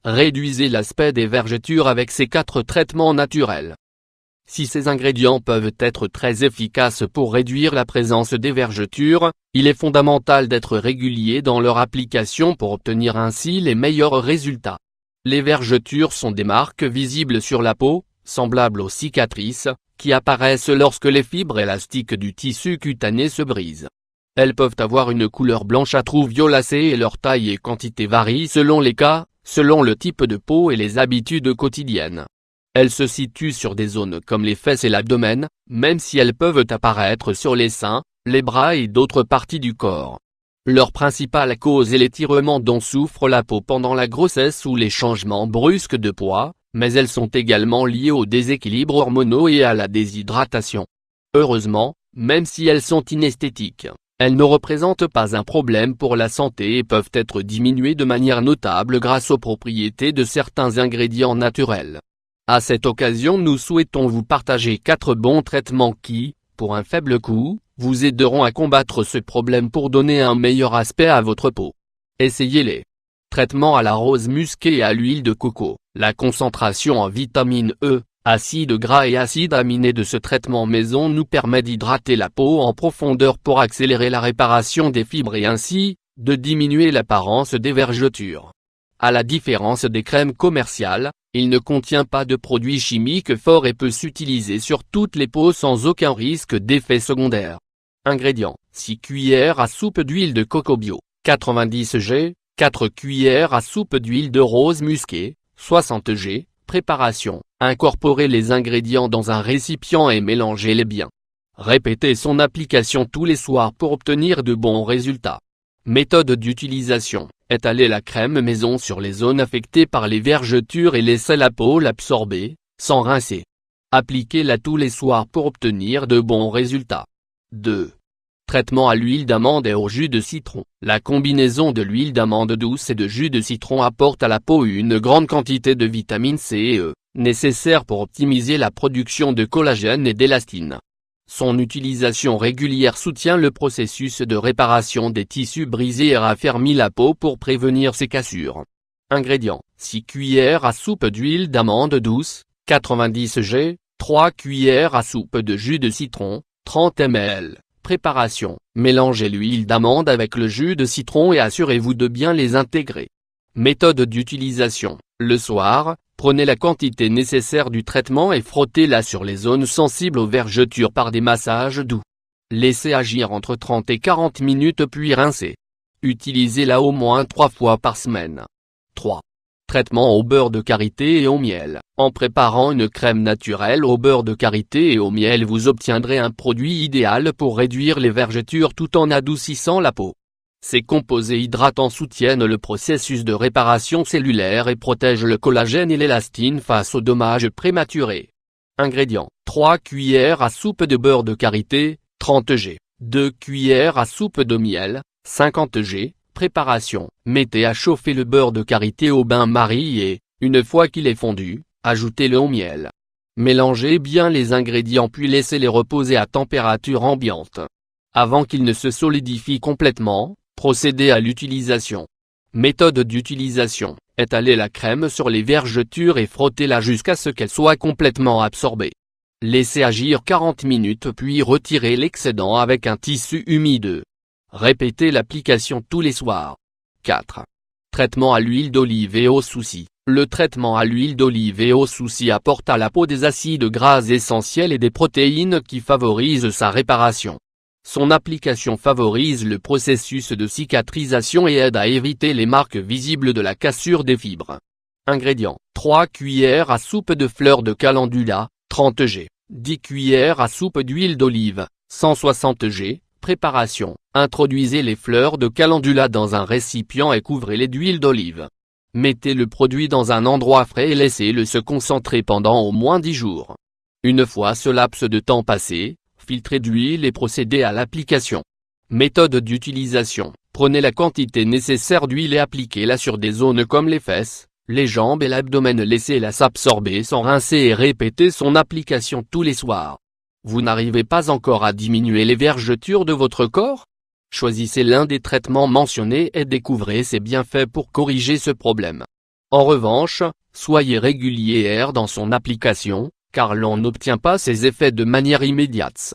Réduisez l'aspect des vergetures avec ces 4 traitements naturels. Si ces ingrédients peuvent être très efficaces pour réduire la présence des vergetures, il est fondamental d'être régulier dans leur application pour obtenir ainsi les meilleurs résultats. Les vergetures sont des marques visibles sur la peau, semblables aux cicatrices, qui apparaissent lorsque les fibres élastiques du tissu cutané se brisent. Elles peuvent avoir une couleur blanchâtre ou violacée et leur taille et quantité varient selon les cas, selon le type de peau et les habitudes quotidiennes. Elles se situent sur des zones comme les fesses et l'abdomen, même si elles peuvent apparaître sur les seins, les bras et d'autres parties du corps. Leur principale cause est l'étirement dont souffre la peau pendant la grossesse ou les changements brusques de poids, mais elles sont également liées aux déséquilibres hormonaux et à la déshydratation. Heureusement, même si elles sont inesthétiques, elles ne représentent pas un problème pour la santé et peuvent être diminuées de manière notable grâce aux propriétés de certains ingrédients naturels. À cette occasion, nous souhaitons vous partager 4 bons traitements qui, pour un faible coût, vous aideront à combattre ce problème pour donner un meilleur aspect à votre peau. Essayez-les. Traitement à la rose musquée et à l'huile de coco. La concentration en vitamine E, acides gras et acides aminés de ce traitement maison nous permet d'hydrater la peau en profondeur pour accélérer la réparation des fibres et ainsi, de diminuer l'apparence des vergetures. À la différence des crèmes commerciales, il ne contient pas de produits chimiques forts et peut s'utiliser sur toutes les peaux sans aucun risque d'effet secondaire. Ingrédients: 6 cuillères à soupe d'huile de coco bio, 90 g, 4 cuillères à soupe d'huile de rose musquée, 60 g. Préparation: incorporez les ingrédients dans un récipient et mélangez-les bien. Répétez son application tous les soirs pour obtenir de bons résultats. Méthode d'utilisation: étalez la crème maison sur les zones affectées par les vergetures et laissez la peau l'absorber, sans rincer. Appliquez-la tous les soirs pour obtenir de bons résultats. 2. Traitement à l'huile d'amande et au jus de citron. La combinaison de l'huile d'amande douce et de jus de citron apporte à la peau une grande quantité de vitamine C et E, nécessaires pour optimiser la production de collagène et d'élastine. Son utilisation régulière soutient le processus de réparation des tissus brisés et raffermit la peau pour prévenir ses cassures. Ingrédients: 6 cuillères à soupe d'huile d'amande douce, 90 g, 3 cuillères à soupe de jus de citron, 30 ml. Préparation: mélangez l'huile d'amande avec le jus de citron et assurez-vous de bien les intégrer. Méthode d'utilisation: le soir, prenez la quantité nécessaire du traitement et frottez-la sur les zones sensibles aux vergetures par des massages doux. Laissez agir entre 30 et 40 minutes puis rincez. Utilisez-la au moins 3 fois par semaine. 3. Traitement au beurre de karité et au miel. En préparant une crème naturelle au beurre de karité et au miel, vous obtiendrez un produit idéal pour réduire les vergetures tout en adoucissant la peau. Ces composés hydratants soutiennent le processus de réparation cellulaire et protègent le collagène et l'élastine face aux dommages prématurés. Ingrédients: 3 cuillères à soupe de beurre de karité, 30 g, 2 cuillères à soupe de miel, 50 g. Préparation: mettez à chauffer le beurre de karité au bain-marie et, une fois qu'il est fondu, ajoutez-le au miel. Mélangez bien les ingrédients puis laissez-les reposer à température ambiante. Avant qu'ils ne se solidifient complètement, procédez à l'utilisation. Méthode d'utilisation: étalez la crème sur les vergetures et frottez-la jusqu'à ce qu'elle soit complètement absorbée. Laissez agir 40 minutes puis retirez l'excédent avec un tissu humide. Répétez l'application tous les soirs. 4. Traitement à l'huile d'olive et aux soucis. Le traitement à l'huile d'olive et aux soucis apporte à la peau des acides gras essentiels et des protéines qui favorisent sa réparation. Son application favorise le processus de cicatrisation et aide à éviter les marques visibles de la cassure des fibres. Ingrédients: 3 cuillères à soupe de fleurs de calendula, 30 g, 10 cuillères à soupe d'huile d'olive, 160 g. Préparation: introduisez les fleurs de calendula dans un récipient et couvrez-les d'huile d'olive. Mettez le produit dans un endroit frais et laissez-le se concentrer pendant au moins 10 jours. Une fois ce laps de temps passé, filtrez d'huile et procédez à l'application. Méthode d'utilisation: prenez la quantité nécessaire d'huile et appliquez-la sur des zones comme les fesses, les jambes et l'abdomen. Laissez-la s'absorber sans rincer et répétez son application tous les soirs. Vous n'arrivez pas encore à diminuer les vergetures de votre corps? Choisissez l'un des traitements mentionnés et découvrez ses bienfaits pour corriger ce problème. En revanche, soyez régulier dans son application, car l'on n'obtient pas ces effets de manière immédiate.